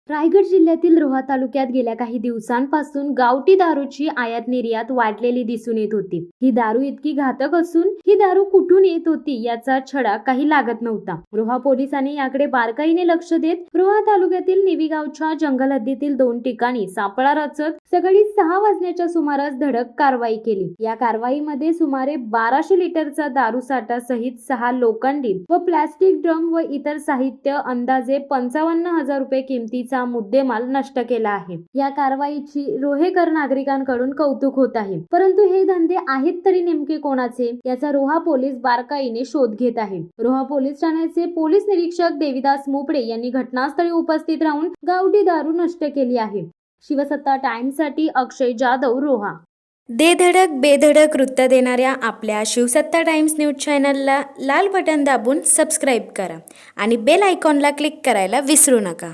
रायगड जिल्ह्यातील रोहा तालुक्यात गेल्या काही दिवसांपासून गावठी दारूची आयात निर्यात वाढलेली दिसून येत होती। ही दारू इतकी घातक असून ही दारू कुठून येत होती याचा छडा काही लागत नव्हता। रोहा पोलिसांनी याकडे बारकाईने लक्ष देत रोहा तालुक्यातील निवी गावच्या जंगल हद्दीतील 2 ठिकाणी सापळा रचत सकाळी 6 वाजण्याच्या सुमारास धडक कारवाई केली। या कारवाईमध्ये सुमारे 1200 लिटरचा दारू साठा सहित 6 लोखंडी व प्लास्टिक ड्रम व इतर साहित्य अंदाजे 55,000 रुपये किमतीचा मुद्देमाल नष्ट केला आहे। या कारवाईची रोहेकर नागरिकांकडून कौतुक होत आहे, परंतु हे धंदे आहेत तरी नेमके कोणाचे याचा रोहा पोलीस बारकाईने शोध घेत आहे। रोहा पोलीस ठाण्याचे पोलीस निरीक्षक देविदास मोपडे यांनी घटनास्थळी उपस्थित राहून गावठी दारू नष्ट केली आहे। शिवसत्ता टाइम्स साठी अक्षय जाधव, रोहा। दे धडक बेधडक वृत्त देणाऱ्या आपल्या शिवसत्ता टाइम्स न्यूज चॅनलला लाल बटन दाबून सबस्क्राईब करा आणि बेल आयकॉनला क्लिक करायला विसरू नका।